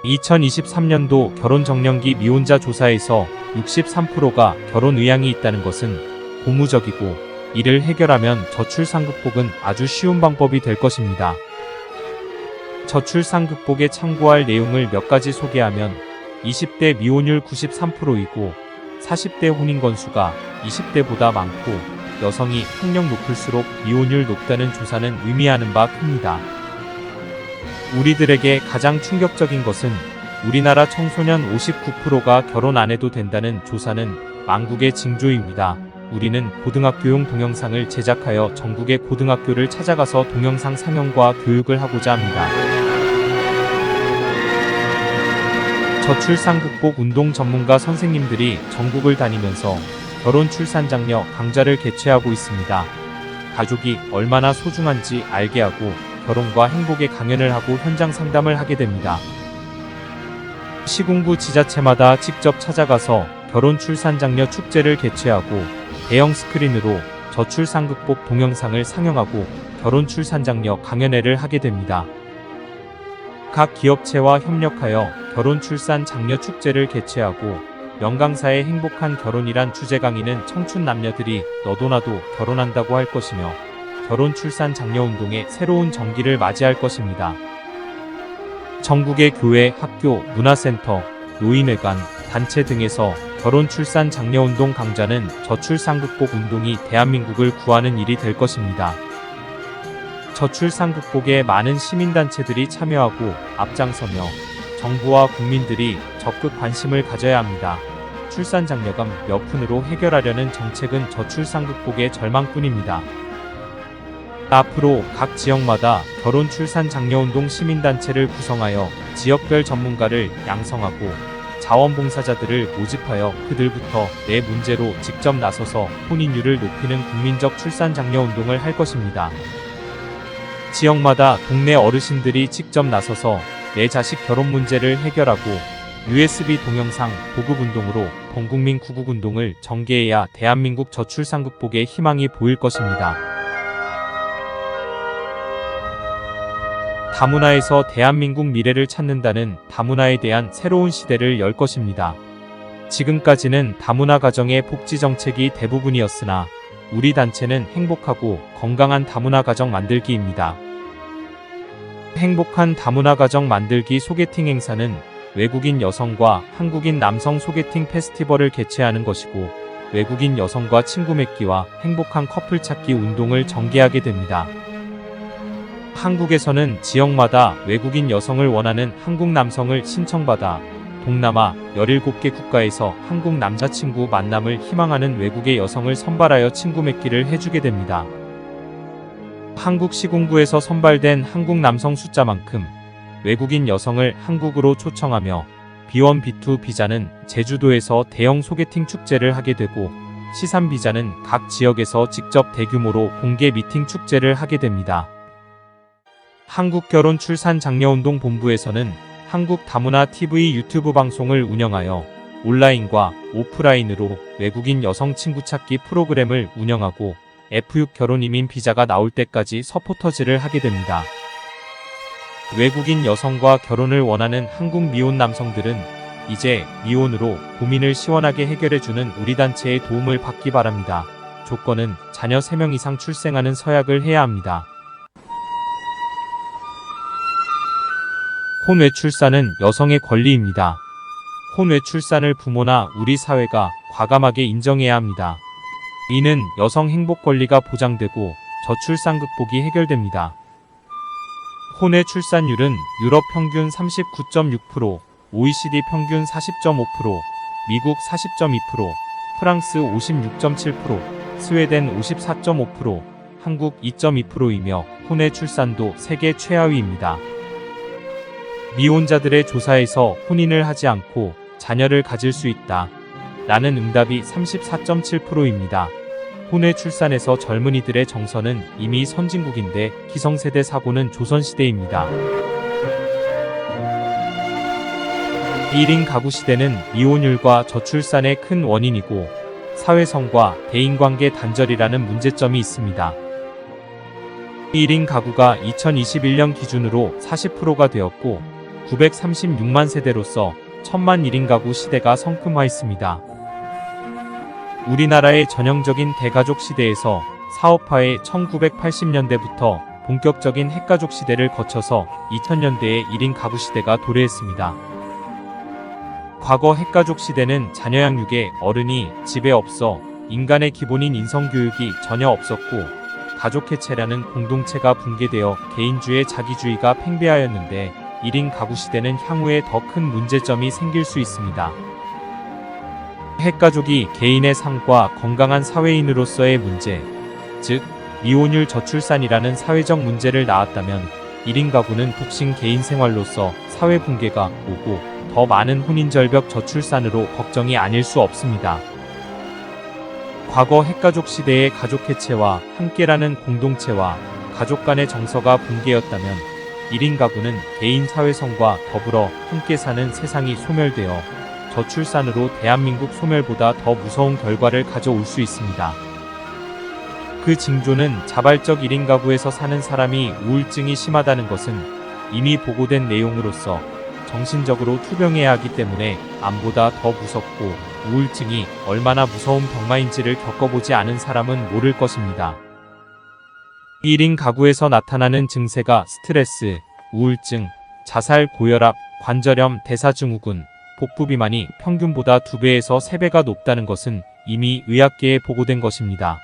2023년도 결혼정년기 미혼자 조사에서 63%가 결혼 의향이 있다는 것은 고무적이고 이를 해결하면 저출산 극복은 아주 쉬운 방법이 될 것입니다. 저출산 극복에 참고할 내용을 몇 가지 소개하면 20대 미혼율 93%이고 40대 혼인 건수가 20대보다 많고 여성이 학력 높을수록 미혼율 높다는 조사는 의미하는 바 큽니다. 우리들에게 가장 충격적인 것은 우리나라 청소년 59%가 결혼 안 해도 된다는 조사는 망국의 징조입니다. 우리는 고등학교용 동영상을 제작하여 전국의 고등학교를 찾아가서 동영상 상영과 교육을 하고자 합니다. 저출산 극복 운동 전문가 선생님들이 전국을 다니면서 결혼 출산 장려 강좌를 개최하고 있습니다. 가족이 얼마나 소중한지 알게 하고 결혼과 행복의 강연을 하고 현장 상담을 하게 됩니다. 시군구 지자체마다 직접 찾아가서 결혼 출산 장려 축제를 개최하고 대형 스크린으로 저출산 극복 동영상을 상영하고 결혼 출산 장려 강연회를 하게 됩니다. 각 기업체와 협력하여 결혼 출산 장려 축제를 개최하고 명강사의 행복한 결혼이란 주제 강의는 청춘 남녀들이 너도 나도 결혼한다고 할 것이며 결혼 출산 장려 운동의 새로운 전기를 맞이할 것입니다. 전국의 교회, 학교, 문화센터, 노인회관, 단체 등에서 결혼 출산 장려 운동 강좌는 저출산 극복 운동이 대한민국을 구하는 일이 될 것입니다. 저출산 극복에 많은 시민단체들이 참여하고 앞장서며 정부와 국민들이 적극 관심을 가져야 합니다. 출산 장려감 몇 푼으로 해결하려는 정책은 저출산 극복의 절망뿐입니다. 앞으로 각 지역마다 결혼 출산 장려 운동 시민단체를 구성하여 지역별 전문가를 양성하고 자원봉사자들을 모집하여 그들부터 내 문제로 직접 나서서 혼인율을 높이는 국민적 출산 장려 운동을 할 것입니다. 지역마다 동네 어르신들이 직접 나서서 내 자식 결혼 문제를 해결하고 USB 동영상 보급운동으로 범국민 구국운동을 전개해야 대한민국 저출산 극복의 희망이 보일 것입니다. 다문화에서 대한민국 미래를 찾는다는 다문화에 대한 새로운 시대를 열 것입니다. 지금까지는 다문화 가정의 복지 정책이 대부분이었으나 우리 단체는 행복하고 건강한 다문화 가정 만들기입니다. 행복한 다문화 가정 만들기 소개팅 행사는 외국인 여성과 한국인 남성 소개팅 페스티벌을 개최하는 것이고 외국인 여성과 친구 맺기와 행복한 커플 찾기 운동을 전개하게 됩니다. 한국에서는 지역마다 외국인 여성을 원하는 한국 남성을 신청받아 동남아 17개 국가에서 한국 남자친구 만남을 희망하는 외국의 여성을 선발하여 친구 맺기를 해주게 됩니다. 한국 시군구에서 선발된 한국 남성 숫자만큼 외국인 여성을 한국으로 초청하며 B1, B2 비자는 제주도에서 대형 소개팅 축제를 하게 되고 C3 비자는 각 지역에서 직접 대규모로 공개 미팅 축제를 하게 됩니다. 한국결혼 출산 장려운동 본부에서는 한국 다문화 TV 유튜브 방송을 운영하여 온라인과 오프라인으로 외국인 여성 친구 찾기 프로그램을 운영하고 F6 결혼 이민 비자가 나올 때까지 서포터즈를 하게 됩니다. 외국인 여성과 결혼을 원하는 한국 미혼 남성들은 이제 미혼으로 고민을 시원하게 해결해주는 우리 단체의 도움을 받기 바랍니다. 조건은 자녀 3명 이상 출생하는 서약을 해야 합니다. 혼외출산은 여성의 권리입니다. 혼외출산을 부모나 우리 사회가 과감하게 인정해야 합니다. 이는 여성 행복 권리가 보장되고 저출산 극복이 해결됩니다. 혼외 출산율은 유럽 평균 39.6%, OECD 평균 40.5%, 미국 40.2%, 프랑스 56.7%, 스웨덴 54.5%, 한국 2.2%이며 혼외 출산도 세계 최하위입니다. 미혼자들의 조사에서 혼인을 하지 않고 자녀를 가질 수 있다. 라는 응답이 34.7%입니다. 혼외 출산에서 젊은이들의 정서는 이미 선진국인데 기성세대 사고는 조선시대입니다. 1인 가구 시대는 이혼율과 저출산의 큰 원인이고 사회성과 대인관계 단절이라는 문제점이 있습니다. 1인 가구가 2021년 기준으로 40%가 되었고 936만 세대로서 1000만 1인 가구 시대가 성큼화했습니다. 우리나라의 전형적인 대가족 시대에서 사업화의 1980년대부터 본격적인 핵가족 시대를 거쳐서 2000년대에 1인 가구 시대가 도래했습니다. 과거 핵가족 시대는 자녀 양육에 어른이 집에 없어 인간의 기본인 인성교육이 전혀 없었고 가족해체라는 공동체가 붕괴되어 개인주의 자기주의가 팽배하였는데 1인 가구 시대는 향후에 더 큰 문제점이 생길 수 있습니다. 핵가족이 개인의 삶과 건강한 사회인으로서의 문제, 즉 이혼율 저출산이라는 사회적 문제를 낳았다면 1인 가구는 독신 개인 생활로서 사회 붕괴가 오고 더 많은 혼인절벽 저출산으로 걱정이 아닐 수 없습니다. 과거 핵가족 시대의 가족 해체와 함께라는 공동체와 가족 간의 정서가 붕괴였다면 1인 가구는 개인 사회성과 더불어 함께 사는 세상이 소멸되어 저출산으로 대한민국 소멸보다 더 무서운 결과를 가져올 수 있습니다. 그 징조는 자발적 1인 가구에서 사는 사람이 우울증이 심하다는 것은 이미 보고된 내용으로서 정신적으로 투병해야 하기 때문에 암보다 더 무섭고 우울증이 얼마나 무서운 병마인지를 겪어보지 않은 사람은 모를 것입니다. 1인 가구에서 나타나는 증세가 스트레스, 우울증, 자살, 고혈압, 관절염, 대사증후군, 복부비만이 평균보다 2배에서 3배가 높다는 것은 이미 의학계에 보고된 것입니다.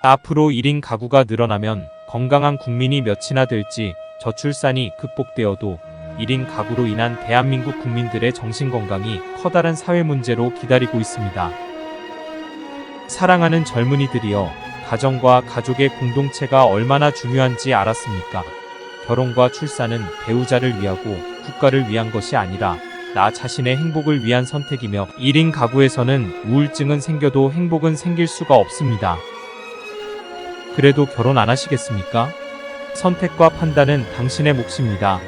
앞으로 1인 가구가 늘어나면 건강한 국민이 몇이나 될지 저출산이 극복되어도 1인 가구로 인한 대한민국 국민들의 정신건강이 커다란 사회 문제로 기다리고 있습니다. 사랑하는 젊은이들이여, 가정과 가족의 공동체가 얼마나 중요한지 알았습니까? 결혼과 출산은 배우자를 위하고 국가를 위한 것이 아니라 나 자신의 행복을 위한 선택이며 1인 가구에서는 우울증은 생겨도 행복은 생길 수가 없습니다. 그래도 결혼 안 하시겠습니까? 선택과 판단은 당신의 몫입니다.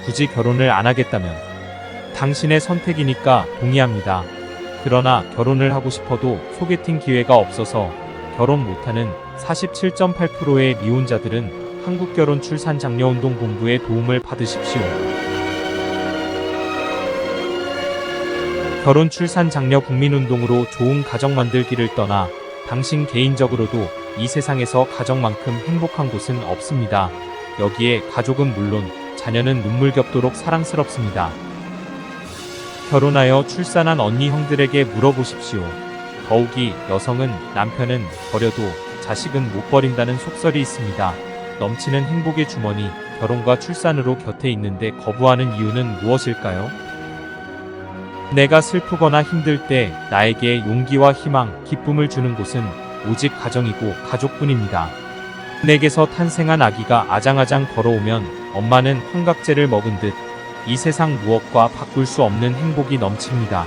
굳이 결혼을 안 하겠다면 당신의 선택이니까 동의합니다. 그러나 결혼을 하고 싶어도 소개팅 기회가 없어서 결혼 못하는 47.8%의 미혼자들은 한국결혼출산장려운동본부의 도움을 받으십시오. 결혼출산장려 국민운동으로 좋은 가정 만들기를 떠나 당신 개인적으로도 이 세상에서 가정만큼 행복한 곳은 없습니다. 여기에 가족은 물론 자녀는 눈물겹도록 사랑스럽습니다. 결혼하여 출산한 언니 형들에게 물어보십시오. 더욱이 여성은 남편은 버려도 자식은 못 버린다는 속설이 있습니다. 넘치는 행복의 주머니, 결혼과 출산으로 곁에 있는데 거부하는 이유는 무엇일까요? 내가 슬프거나 힘들 때 나에게 용기와 희망, 기쁨을 주는 곳은 오직 가정이고 가족뿐입니다. 내게서 탄생한 아기가 아장아장 걸어오면 엄마는 환각제를 먹은 듯 이 세상 무엇과 바꿀 수 없는 행복이 넘칩니다.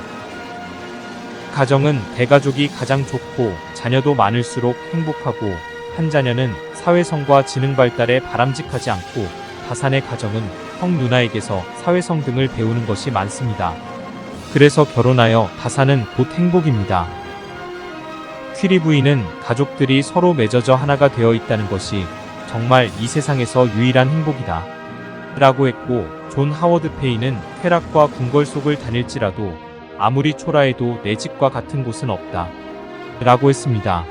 가정은 대가족이 가장 좋고 자녀도 많을수록 행복하고 한 자녀는 사회성과 지능 발달에 바람직하지 않고 다산의 가정은 형 누나에게서 사회성 등을 배우는 것이 많습니다. 그래서 결혼하여 다산은 곧 행복입니다. 퀴리 부인은 가족들이 서로 맺어져 하나가 되어 있다는 것이 정말 이 세상에서 유일한 행복이다 라고 했고, 존 하워드 페이는 쾌락과 궁궐 속을 다닐지라도 아무리 초라해도 내 집과 같은 곳은 없다 라고 했습니다.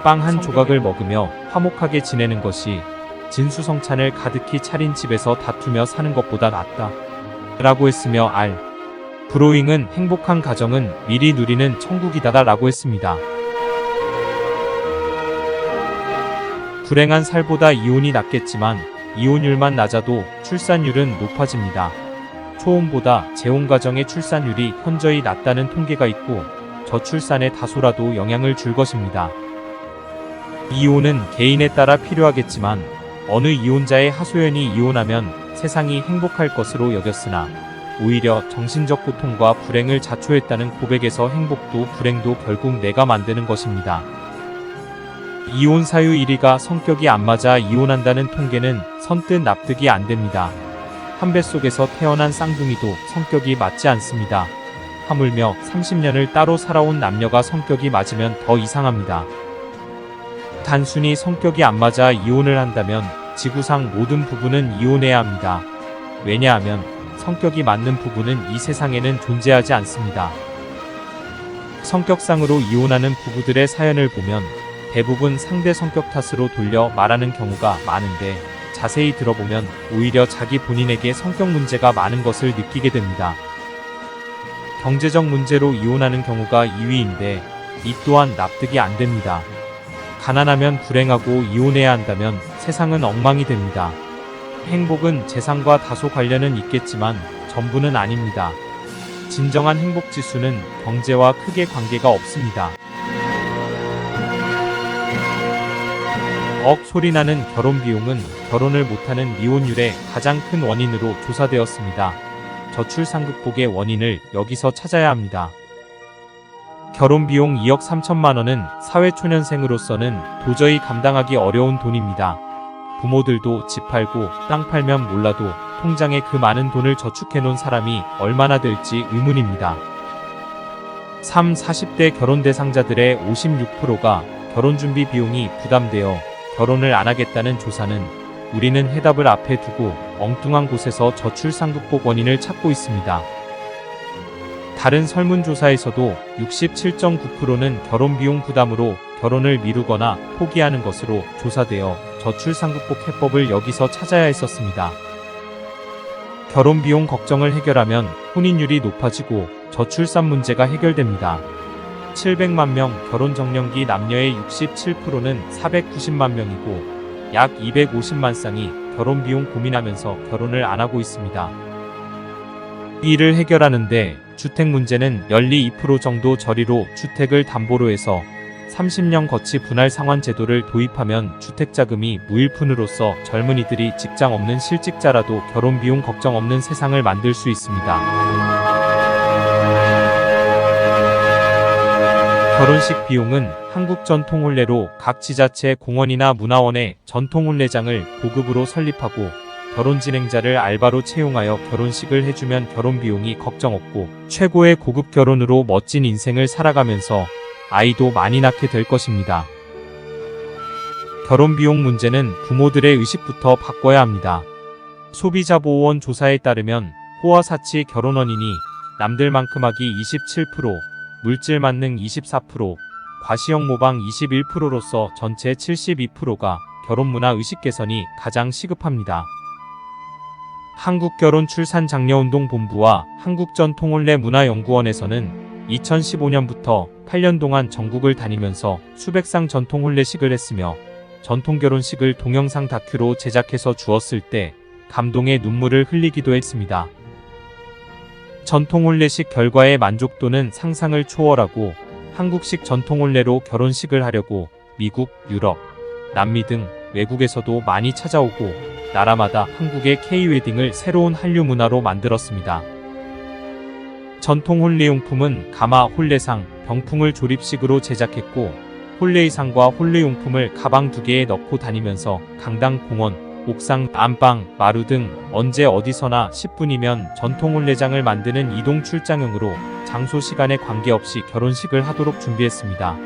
빵 한 조각을 먹으며 화목하게 지내는 것이 진수성찬을 가득히 차린 집에서 다투며 사는 것보다 낫다 라고 했으며, 알 브로잉은 행복한 가정은 미리 누리는 천국이다 라고 했습니다. 불행한 살보다 이혼이 낫겠지만 이혼율만 낮아도 출산율은 높아집니다. 초혼보다 재혼 가정의 출산율이 현저히 낮다는 통계가 있고 저출산의 다소라도 영향을 줄 것입니다. 이혼은 개인에 따라 필요하겠지만 어느 이혼자의 하소연이 이혼하면 세상이 행복할 것으로 여겼으나 오히려 정신적 고통과 불행을 자초했다는 고백에서 행복도 불행도 결국 내가 만드는 것입니다. 이혼 사유 1위가 성격이 안 맞아 이혼한다는 통계는 선뜻 납득이 안 됩니다. 한 뱃속에서 태어난 쌍둥이도 성격이 맞지 않습니다. 하물며 30년을 따로 살아온 남녀가 성격이 맞으면 더 이상합니다. 단순히 성격이 안 맞아 이혼을 한다면 지구상 모든 부부는 이혼해야 합니다. 왜냐하면 성격이 맞는 부부는 이 세상에는 존재하지 않습니다. 성격상으로 이혼하는 부부들의 사연을 보면 대부분 상대 성격 탓으로 돌려 말하는 경우가 많은데 자세히 들어보면 오히려 자기 본인에게 성격 문제가 많은 것을 느끼게 됩니다. 경제적 문제로 이혼하는 경우가 2위인데 이 또한 납득이 안 됩니다. 가난하면 불행하고 이혼해야 한다면 세상은 엉망이 됩니다. 행복은 재산과 다소 관련은 있겠지만 전부는 아닙니다. 진정한 행복 지수는 경제와 크게 관계가 없습니다. 소리나는 결혼 비용은 결혼을 못하는 미혼율의 가장 큰 원인으로 조사되었습니다. 저출산 극복의 원인을 여기서 찾아야 합니다. 결혼 비용 2억 3천만 원은 사회초년생으로서는 도저히 감당하기 어려운 돈입니다. 부모들도 집 팔고 땅 팔면 몰라도 통장에 그 많은 돈을 저축해 놓은 사람이 얼마나 될지 의문입니다. 40대 결혼 대상자들의 56%가 결혼준비 비용이 부담되어 결혼을 안 하겠다는 조사는 우리는 해답을 앞에 두고 엉뚱한 곳에서 저출산 극복 원인을 찾고 있습니다. 다른 설문조사에서도 67.9%는 결혼 비용 부담으로 결혼을 미루거나 포기하는 것으로 조사되어 저출산 극복 해법을 여기서 찾아야 했었습니다. 결혼 비용 걱정을 해결하면 혼인율이 높아지고 저출산 문제가 해결됩니다. 700만 명 결혼 정년기 남녀의 67%는 490만 명이고 약 250만 쌍이 결혼 비용 고민하면서 결혼을 안 하고 있습니다. 이를 해결하는데 주택 문제는 연리 2% 정도 저리로 주택을 담보로 해서 30년 거치 분할 상환 제도를 도입하면 주택자금이 무일푼으로서 젊은이들이 직장 없는 실직자라도 결혼 비용 걱정 없는 세상을 만들 수 있습니다. 결혼식 비용은 한국 전통 혼례로 각 지자체 공원이나 문화원에 전통 혼례장을 고급으로 설립하고 결혼 진행자를 알바로 채용하여 결혼식을 해주면 결혼 비용이 걱정 없고 최고의 고급 결혼으로 멋진 인생을 살아가면서 아이도 많이 낳게 될 것입니다. 결혼 비용 문제는 부모들의 의식부터 바꿔야 합니다. 소비자보호원 조사에 따르면 호화사치 결혼 원인이 남들만큼 하기 27%, 물질 만능 24%, 과시형 모방 21%로서 전체 72%가 결혼문화 의식 개선이 가장 시급합니다. 한국결혼출산장려운동본부와 한국전통혼례문화연구원에서는 2015년부터 8년 동안 전국을 다니면서 수백 상 전통혼례식을 했으며 전통결혼식을 동영상 다큐로 제작해서 주었을 때 감동의 눈물을 흘리기도 했습니다. 전통혼례식 결과의 만족도는 상상을 초월하고 한국식 전통혼례로 결혼식을 하려고 미국, 유럽, 남미 등 외국에서도 많이 찾아오고 나라마다 한국의 K-웨딩을 새로운 한류 문화로 만들었습니다. 전통 혼례용품은 가마, 혼례상, 병풍을 조립식으로 제작했고 혼례의상과 혼례용품을 가방 2개에 넣고 다니면서 강당, 공원, 옥상, 안방, 마루 등 언제 어디서나 10분이면 전통 혼례장을 만드는 이동 출장용으로 장소 시간에 관계없이 결혼식을 하도록 준비했습니다.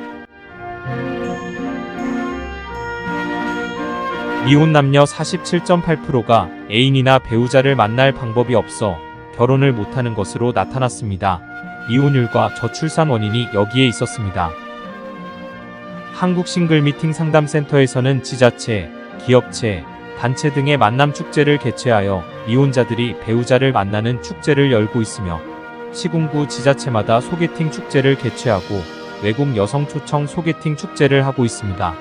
미혼 남녀 47.8%가 애인이나 배우자를 만날 방법이 없어 결혼을 못하는 것으로 나타났습니다. 이혼율과 저출산 원인이 여기에 있었습니다. 한국싱글미팅 상담센터에서는 지자체, 기업체, 단체 등의 만남 축제를 개최하여 미혼자들이 배우자를 만나는 축제를 열고 있으며 시군구 지자체마다 소개팅 축제를 개최하고 외국 여성 초청 소개팅 축제를 하고 있습니다.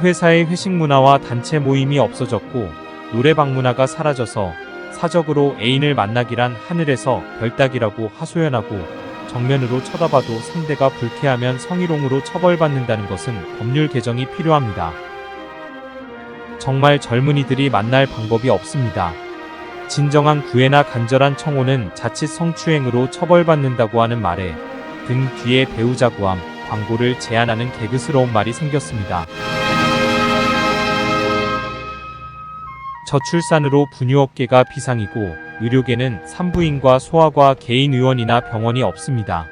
회사의 회식 문화와 단체 모임이 없어졌고 노래방 문화가 사라져서 사적으로 애인을 만나기란 하늘에서 별 따기라고 하소연하고 정면으로 쳐다봐도 상대가 불쾌하면 성희롱으로 처벌받는다는 것은 법률 개정이 필요합니다. 정말 젊은이들이 만날 방법이 없습니다. 진정한 구애나 간절한 청혼은 자칫 성추행으로 처벌받는다고 하는 말에 등 뒤에 배우자 구함, 광고를 제안하는 개그스러운 말이 생겼습니다. 저출산으로 분유업계가 비상이고 의료계는 산부인과 소아과 개인 의원이나 병원이 없습니다.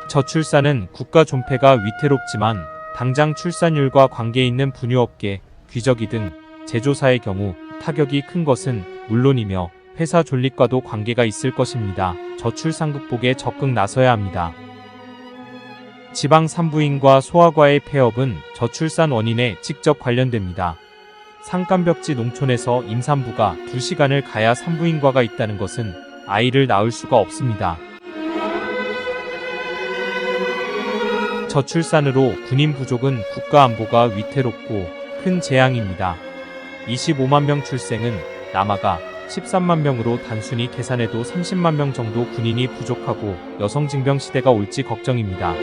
저출산은 국가 존폐가 위태롭지만 당장 출산율과 관계 있는 분유업계, 귀저귀 등 제조사의 경우 타격이 큰 것은 물론이며 회사 존립과도 관계가 있을 것입니다. 저출산 극복에 적극 나서야 합니다. 지방 산부인과 소아과의 폐업은 저출산 원인에 직접 관련됩니다. 산간벽지 농촌에서 임산부가 2시간을 가야 산부인과가 있다는 것은 아이를 낳을 수가 없습니다. 저출산으로 군인 부족은 국가 안보가 위태롭고 큰 재앙입니다. 25만 명 출생은 남아가 13만 명으로 단순히 계산해도 30만 명 정도 군인이 부족하고 여성 징병 시대가 올지 걱정입니다.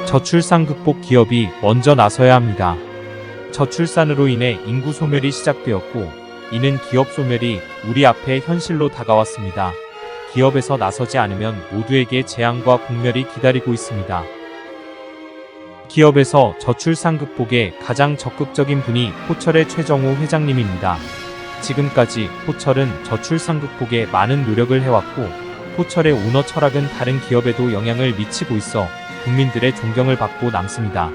저출산 극복 기업이 먼저 나서야 합니다. 저출산으로 인해 인구 소멸이 시작되었고 이는 기업 소멸이 우리 앞에 현실로 다가왔습니다. 기업에서 나서지 않으면 모두에게 재앙과 공멸이 기다리고 있습니다. 기업에서 저출산 극복에 가장 적극적인 분이 포철의 최정우 회장님입니다. 지금까지 포철은 저출산 극복에 많은 노력을 해왔고 포철의 오너 철학은 다른 기업에도 영향을 미치고 있어 국민들의 존경을 받고 남습니다.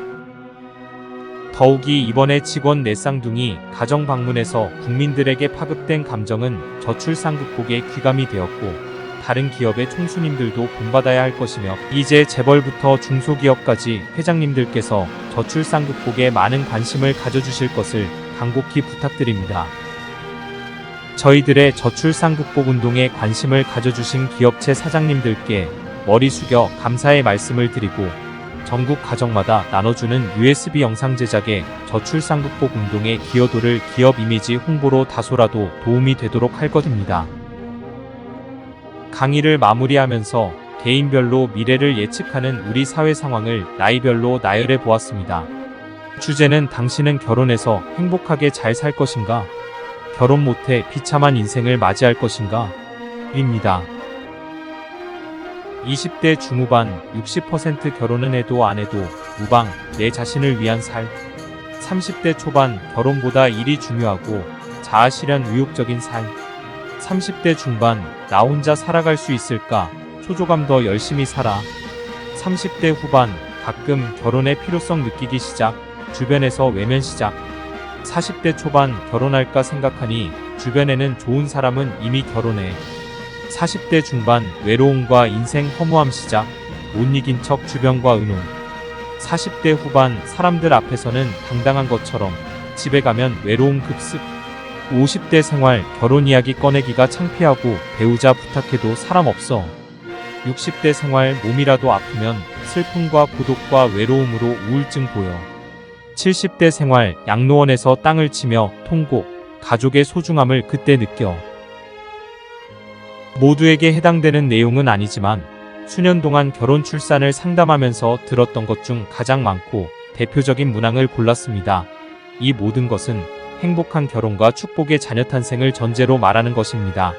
더욱이 이번에 직원 4쌍둥이 가정 방문에서 국민들에게 파급된 감정은 저출산 극복에 귀감이 되었고 다른 기업의 총수님들도 본받아야 할 것이며 이제 재벌부터 중소기업까지 회장님들께서 저출산 극복에 많은 관심을 가져주실 것을 간곡히 부탁드립니다. 저희들의 저출산 극복 운동에 관심을 가져주신 기업체 사장님들께 머리 숙여 감사의 말씀을 드리고 전국 가정마다 나눠주는 USB 영상 제작에 저출산 극복 운동의 기여도를 기업 이미지 홍보로 다소라도 도움이 되도록 할 것입니다. 강의를 마무리하면서 개인별로 미래를 예측하는 우리 사회 상황을 나이별로 나열해 보았습니다. 주제는 당신은 결혼해서 행복하게 잘 살 것인가? 결혼 못해 비참한 인생을 맞이할 것인가? 입니다. 20대 중후반 60% 결혼은 해도 안 해도 무방, 내 자신을 위한 살. 30대 초반 결혼보다 일이 중요하고 자아실현 의욕적인 삶. 30대 중반 나 혼자 살아갈 수 있을까? 초조감 더 열심히 살아. 30대 후반 가끔 결혼의 필요성 느끼기 시작. 주변에서 외면 시작. 40대 초반 결혼할까 생각하니 주변에는 좋은 사람은 이미 결혼해. 40대 중반 외로움과 인생 허무함 시작. 못 이긴 척 주변과 의논. 40대 후반 사람들 앞에서는 당당한 것처럼 집에 가면 외로움 급습. 50대 생활 결혼 이야기 꺼내기가 창피하고 배우자 부탁해도 사람 없어. 60대 생활 몸이라도 아프면 슬픔과 고독과 외로움으로 우울증 보여. 70대 생활 양로원에서 땅을 치며 통곡, 가족의 소중함을 그때 느껴. 모두에게 해당되는 내용은 아니지만 수년 동안 결혼 출산을 상담하면서 들었던 것 중 가장 많고 대표적인 문항을 골랐습니다. 이 모든 것은 행복한 결혼과 축복의 자녀 탄생을 전제로 말하는 것입니다.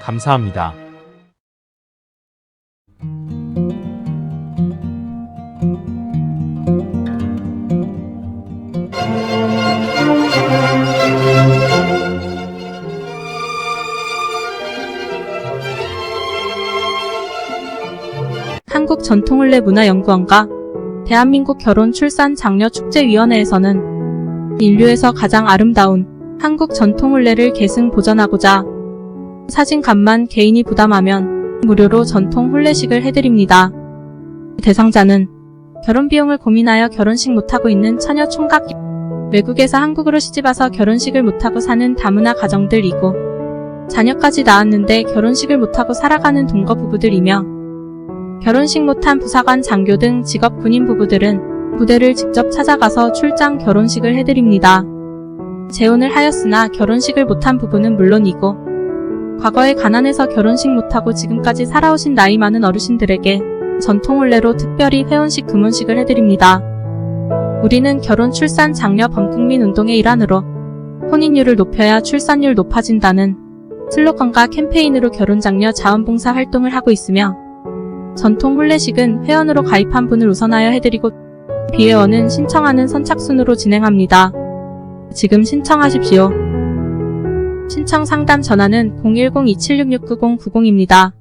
감사합니다. 한국전통을레문화연구원과 대한민국 결혼출산장려축제위원회에서는 인류에서 가장 아름다운 한국 전통혼례를 계승 보존하고자 사진값만 개인이 부담하면 무료로 전통 혼례식을 해드립니다. 대상자는 결혼비용을 고민하여 결혼식 못하고 있는 처녀 총각, 외국에서 한국으로 시집와서 결혼식을 못하고 사는 다문화 가정들이고 자녀까지 낳았는데 결혼식을 못하고 살아가는 동거 부부들이며 결혼식 못한 부사관 장교 등 직업 군인 부부들은 부대를 직접 찾아가서 출장 결혼식을 해드립니다. 재혼을 하였으나 결혼식을 못한 부부는 물론이고 과거에 가난해서 결혼식 못하고 지금까지 살아오신 나이 많은 어르신들에게 전통혼례로 특별히 회혼식 금혼식을 해드립니다. 우리는 결혼 출산 장려 범국민 운동의 일환으로 혼인율을 높여야 출산율 높아진다는 슬로건과 캠페인으로 결혼장려 자원봉사 활동을 하고 있으며 전통 혼례식은 회원으로 가입한 분을 우선하여 해드리고 비회원은 신청하는 선착순으로 진행합니다. 지금 신청하십시오. 신청 상담 전화는 010-2766-9090입니다.